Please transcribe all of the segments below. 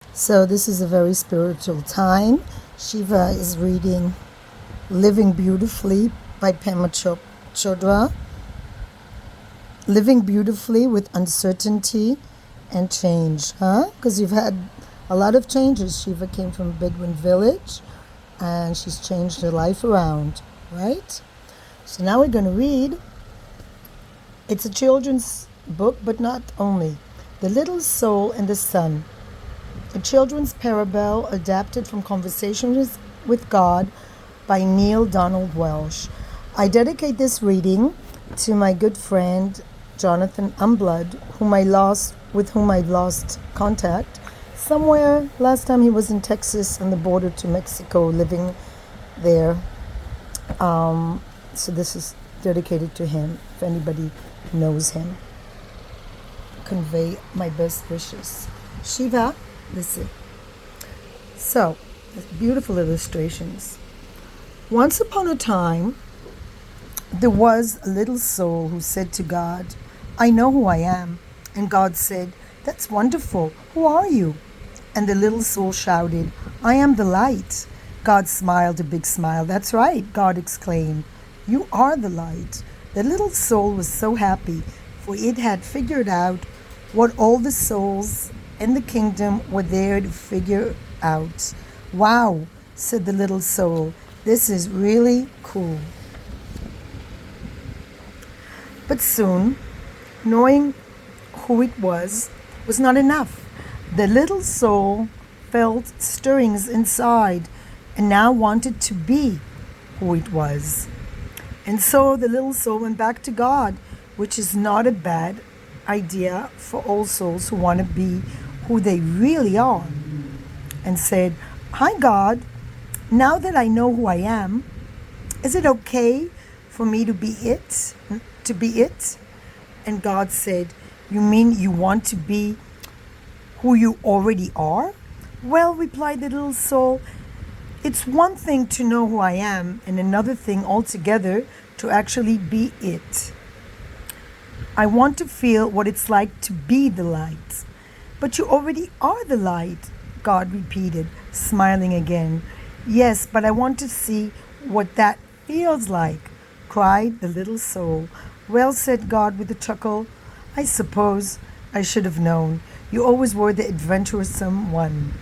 So this is a very spiritual time. Shiva is reading Living Beautifully by Pema Chodra. Living beautifully with uncertainty and change, huh? Because you've had a lot of changes. Shiva came from a Bedouin village and she's changed her life around, right? So now we're going to read. It's a children's book, but not only. The Little Soul and the Sun. A children's parable adapted from Conversations with God by Neal Donald Walsch. I dedicate this reading to my good friend Jonathan Umblood, with whom I lost contact somewhere. Last time he was in Texas on the border to Mexico, living there. So this is dedicated to him. If anybody knows him, convey my best wishes. Shiva. Listen. So, beautiful illustrations. Once upon a time, there was a little soul who said to God, I know who I am. And God said, that's wonderful. Who are you? And the little soul shouted, I am the light. God smiled a big smile. That's right, God exclaimed. You are the light. The little soul was so happy, for it had figured out what all the souls in the kingdom were there to figure out. Wow, said the little soul. This is really cool. But soon, knowing who it was not enough. The little soul felt stirrings inside and now wanted to be who it was. And so the little soul went back to God, which is not a bad idea for all souls who want to be who they really are, and said, Hi God, now that I know who I am, is it okay for me to be it? And God said, you mean you want to be who you already are? Well, replied the little soul, it's one thing to know who I am and another thing altogether to actually be it. I want to feel what it's like to be the light. But you already are the light, God repeated, smiling again. Yes, but I want to see what that feels like, cried the little soul. Well, said God with a chuckle, I suppose I should have known. You always were the adventuresome one.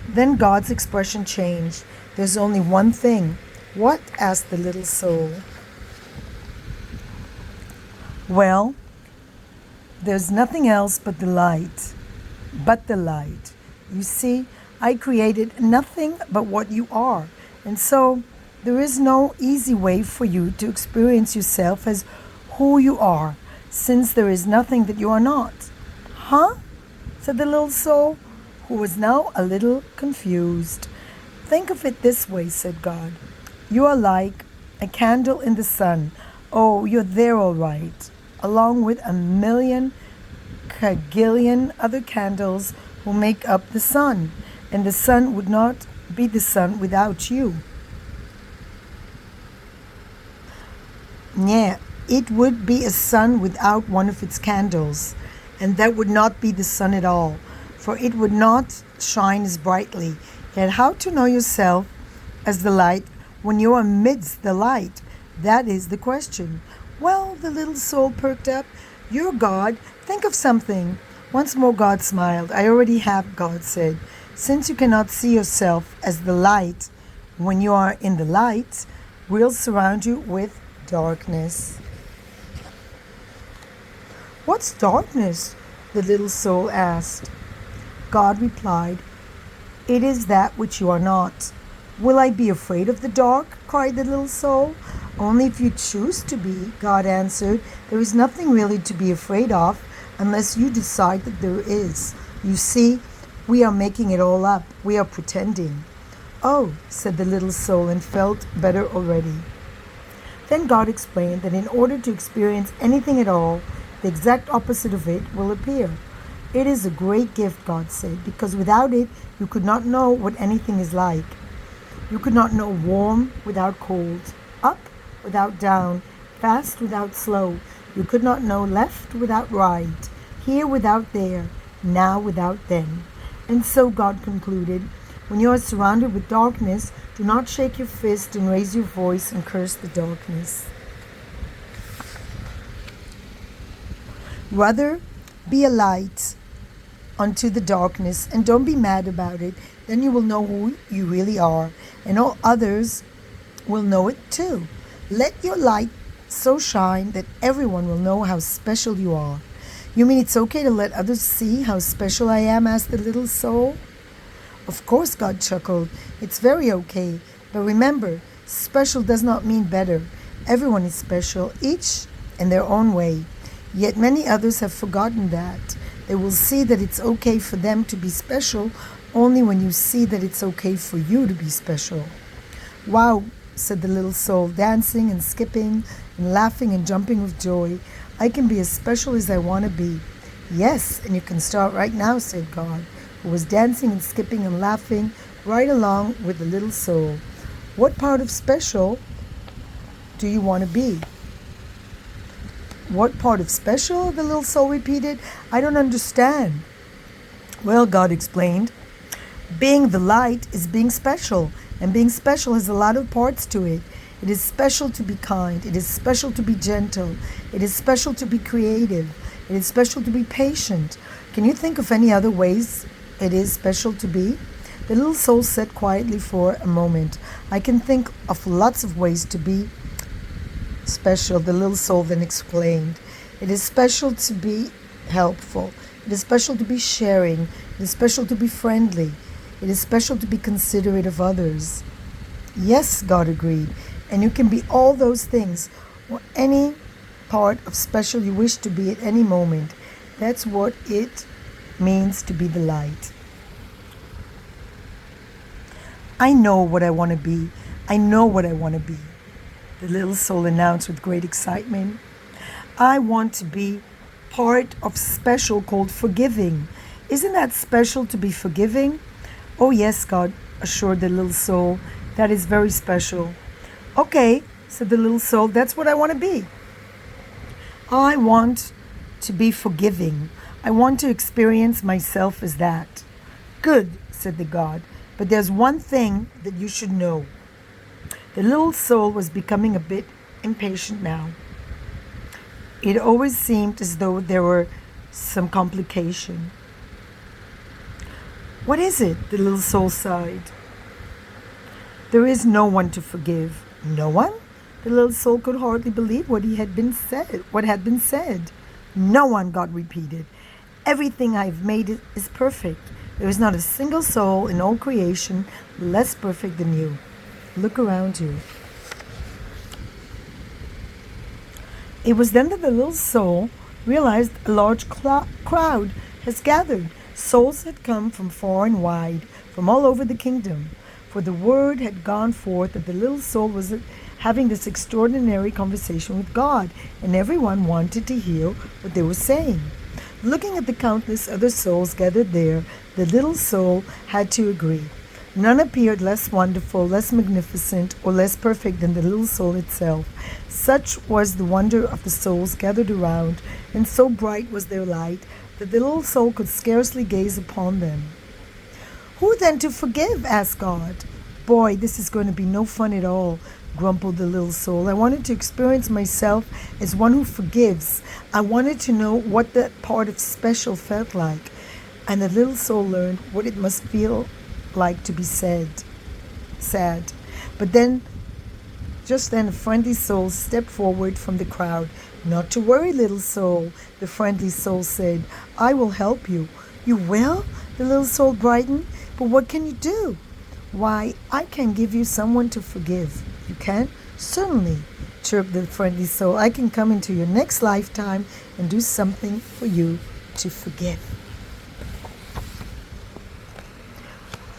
Then God's expression changed. There's only one thing. What? Asked the little soul. Well, there's nothing else but the light. You see, I created nothing but what you are. And so there is no easy way for you to experience yourself as who you are, since there is nothing that you are not. Huh? Said the little soul, who was now a little confused. Think of it this way, said God. You are like a candle in the sun. Oh, you're there all right, along with a million kagillion other candles who make up the sun, and the sun would not be the sun without you. Yeah, it would be a sun without one of its candles, and that would not be the sun at all, for it would not shine as brightly. Yet how to know yourself as the light when you are amidst the light? That is the question. Well, the little soul perked up. You're God. Think of something. Once more God smiled. I already have, God said. Since you cannot see yourself as the light when you are in the light, we'll surround you with darkness. What's darkness? The little soul asked. God replied, It is that which you are not. Will I be afraid of the dark? Cried the little soul. Only if you choose to be, God answered. There is nothing really to be afraid of unless you decide that there is. You see, we are making it all up. We are pretending. Oh, said the little soul and felt better already. Then God explained that in order to experience anything at all, the exact opposite of it will appear. It is a great gift, God said, because without it, you could not know what anything is like. You could not know warm without cold, up without down, fast without slow. You could not know left without right, here without there, now without then. And so God concluded, when you are surrounded with darkness, do not shake your fist and raise your voice and curse the darkness. Rather, be a light unto the darkness, and don't be mad about it. Then you will know who you really are, and all others will know it too. Let your light so shine that everyone will know how special you are. You mean it's okay to let others see how special I am? Asked the little soul. Of course, God chuckled. It's very okay. But remember, special does not mean better. Everyone is special, each in their own way. Yet many others have forgotten that. They will see that it's okay for them to be special only when you see that it's okay for you to be special. Wow, said the little soul, dancing and skipping and laughing and jumping with joy. I can be as special as I want to be. Yes, and you can start right now, said God, who was dancing and skipping and laughing right along with the little soul. What part of special do you want to be? What part of special? The little soul repeated. I don't understand. Well, God explained. Being the light is being special, and being special has a lot of parts to it. It is special to be kind. It is special to be gentle. It is special to be creative. It is special to be patient. Can you think of any other ways it is special to be? The little soul sat quietly for a moment. I can think of lots of ways to be special, the little soul then explained. It is special to be helpful. It is special to be sharing. It is special to be friendly. It is special to be considerate of others. Yes, God agreed. And you can be all those things, or any part of special you wish to be at any moment. That's what it means to be the light. I know what I want to be. I know what I want to be, the little soul announced with great excitement. I want to be part of special called forgiving. Isn't that special to be forgiving? Oh yes, God assured the little soul. That is very special. Okay, said the little soul, that's what I want to be. I want to be forgiving. I want to experience myself as that. Good, said the God, but there's one thing that you should know. The little soul was becoming a bit impatient now. It always seemed as though there were some complication. What is it? The little soul sighed. There is no one to forgive. No one? The little soul could hardly believe what had been said. No one, God repeated. Everything I've made is perfect. There is not a single soul in all creation less perfect than you. Look around you. It was then that the little soul realized a large crowd has gathered. Souls had come from far and wide, from all over the kingdom. For the word had gone forth that the little soul was having this extraordinary conversation with God, and everyone wanted to hear what they were saying. Looking at the countless other souls gathered there, the little soul had to agree. None appeared less wonderful, less magnificent, or less perfect than the little soul itself. Such was the wonder of the souls gathered around, and so bright was their light, that the little soul could scarcely gaze upon them. Who then to forgive? Asked God. Boy, this is going to be no fun at all, grumbled the little soul. I wanted to experience myself as one who forgives. I wanted to know what that part of special felt like. And the little soul learned what it must feel like to be sad. But just then a friendly soul stepped forward from the crowd. Not to worry, little soul, the friendly soul said. I will help you. You will? The little soul brightened. But what can you do? Why, I can give you someone to forgive. You can? Certainly, chirped the friendly soul. I can come into your next lifetime and do something for you to forgive.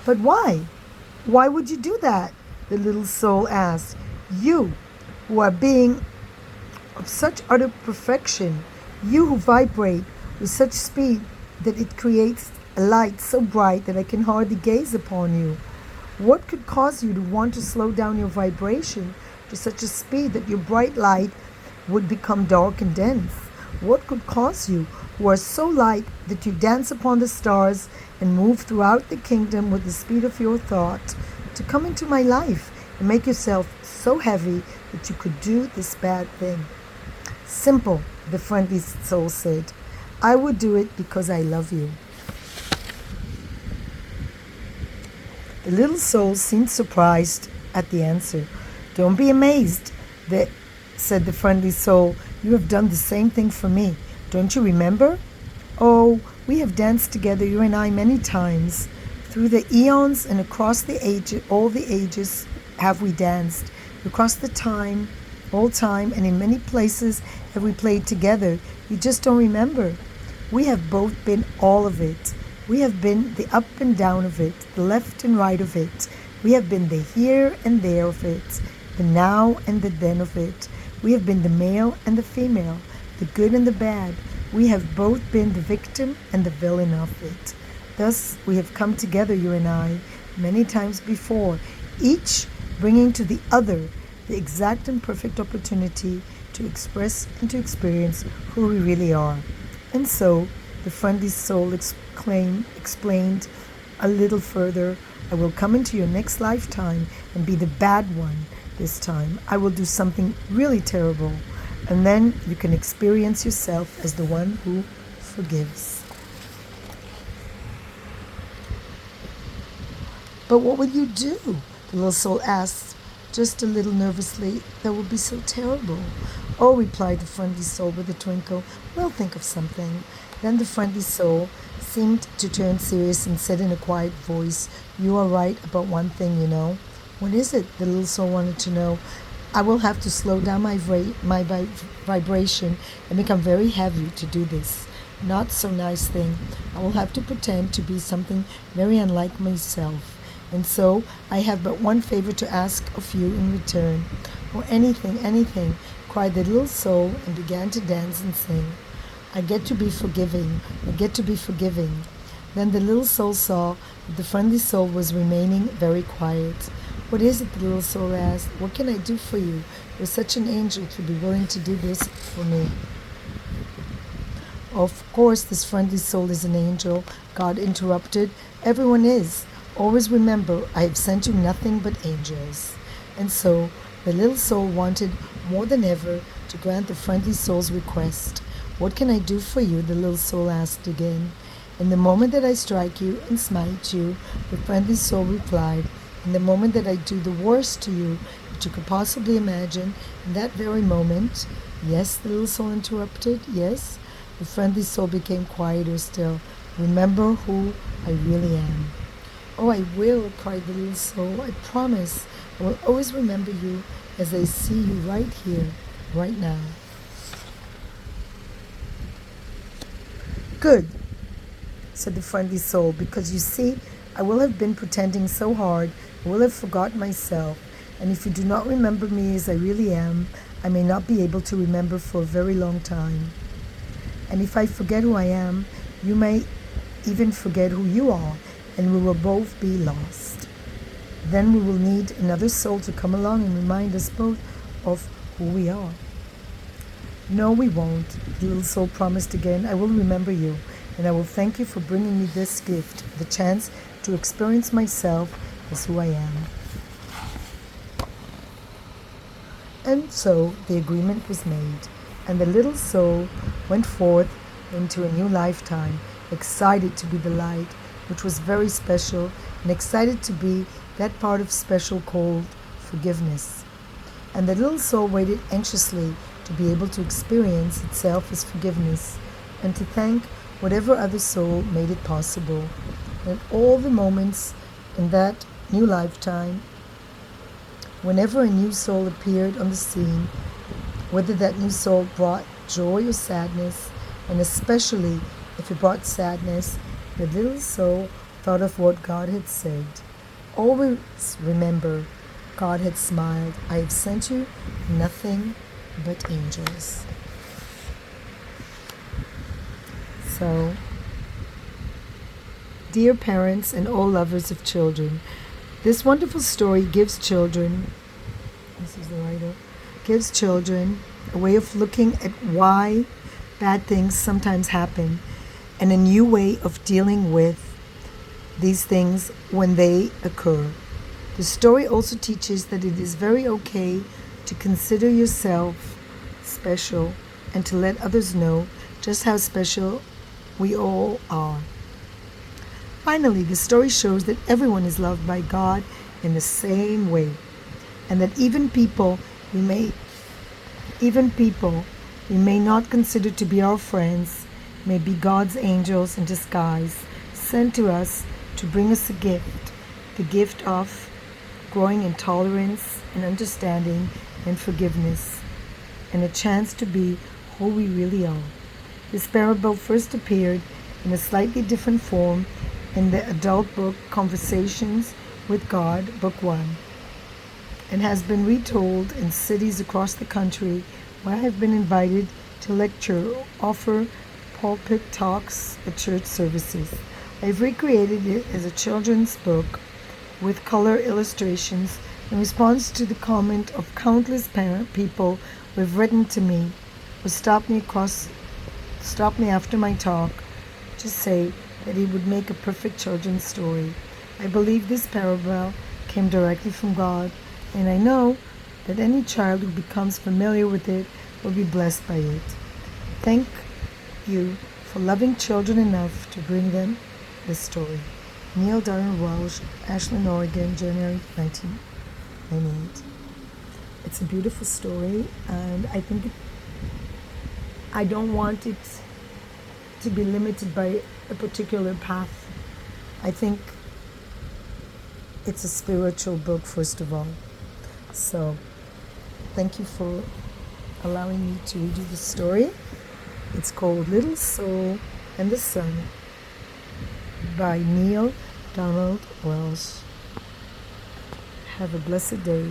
But why? Why would you do that? The little soul asked. You, who are being of such utter perfection, you who vibrate with such speed that it creates a light so bright that I can hardly gaze upon you. What could cause you to want to slow down your vibration to such a speed that your bright light would become dark and dense? What could cause you, who are so light that you dance upon the stars and move throughout the kingdom with the speed of your thought, to come into my life and make yourself so heavy that you could do this bad thing. Simple, the friendly soul said. I would do it because I love you. The little soul seemed surprised at the answer. Don't be amazed, said the friendly soul. You have done the same thing for me. Don't you remember? Oh, we have danced together, you and I, many times. Through the eons and across the ages, all the ages have we danced. Across the time, all time, and in many places have we played together. You just don't remember. We have both been all of it. We have been the up and down of it, the left and right of it. We have been the here and there of it, the now and the then of it. We have been the male and the female, the good and the bad. We have both been the victim and the villain of it. Thus, we have come together, you and I, many times before, each bringing to the other the exact and perfect opportunity to express and to experience who we really are. And so, the friendly soul explained a little further, I will come into your next lifetime and be the bad one this time. I will do something really terrible, and then you can experience yourself as the one who forgives. But what will you do? The little soul asked, just a little nervously. That would be so terrible. Oh, replied the friendly soul with a twinkle. We'll think of something. Then the friendly soul seemed to turn serious and said in a quiet voice, You are right about one thing, you know. What is it? The little soul wanted to know. I will have to slow down my vibration and become very heavy to do this. Not so nice thing. I will have to pretend to be something very unlike myself. And so I have but one favor to ask of you in return. Oh, anything, cried the little soul and began to dance and sing. I get to be forgiving. Then the little soul saw that the friendly soul was remaining very quiet. What is it? The little soul asked. What can I do for you? You're such an angel to be willing to do this for me. Of course, this friendly soul is an angel, God interrupted. Everyone is. Always remember, I have sent you nothing but angels. And so, the little soul wanted more than ever to grant the friendly soul's request. What can I do for you? The little soul asked again. In the moment that I strike you and smite you, the friendly soul replied, in the moment that I do the worst to you that you could possibly imagine, in that very moment, yes, the little soul interrupted, yes, the friendly soul became quieter still. Remember who I really am. Oh, I will, cried the little soul. I promise. I will always remember you as I see you right here, right now. Good, said the friendly soul, because you see, I will have been pretending so hard, I will have forgotten myself, and if you do not remember me as I really am, I may not be able to remember for a very long time. And if I forget who I am, you may even forget who you are, and we will both be lost. Then we will need another soul to come along and remind us both of who we are. No, we won't, the little soul promised again. I will remember you, and I will thank you for bringing me this gift, the chance to experience myself as who I am. And so the agreement was made, and the little soul went forth into a new lifetime, excited to be the light, which was very special, and excited to be that part of special called forgiveness. And the little soul waited anxiously to be able to experience itself as forgiveness, and to thank whatever other soul made it possible. And all the moments in that new lifetime, whenever a new soul appeared on the scene, whether that new soul brought joy or sadness, and especially if it brought sadness, the little soul thought of what God had said. Always remember, God had smiled. I have sent you nothing but angels. So, dear parents and all lovers of children, this wonderful story gives children, gives children a way of looking at why bad things sometimes happen, and a new way of dealing with these things when they occur. The story also teaches that it is very okay to consider yourself special and to let others know just how special we all are. Finally, the story shows that everyone is loved by God in the same way, and that even people we may not consider to be our friends may be God's angels in disguise, sent to us to bring us a gift, the gift of growing in tolerance and understanding and forgiveness, and a chance to be who we really are. This parable first appeared in a slightly different form in the adult book Conversations with God, Book 1, and has been retold in cities across the country where I have been invited to lecture or offer pulpit talks at church services. I've recreated it as a children's book with color illustrations in response to the comment of countless people who have written to me or stopped me after my talk to say that it would make a perfect children's story. I believe this parable came directly from God, and I know that any child who becomes familiar with it will be blessed by it. Thank you for loving children enough to bring them this story. Neal Donald Walsch, Ashland, Oregon, January 1998. It's a beautiful story, and I don't want it to be limited by a particular path. I think it's a spiritual book, first of all. So, thank you for allowing me to read you the story. It's called Little Soul and the Sun by Neal Donald Walsch. Have a blessed day.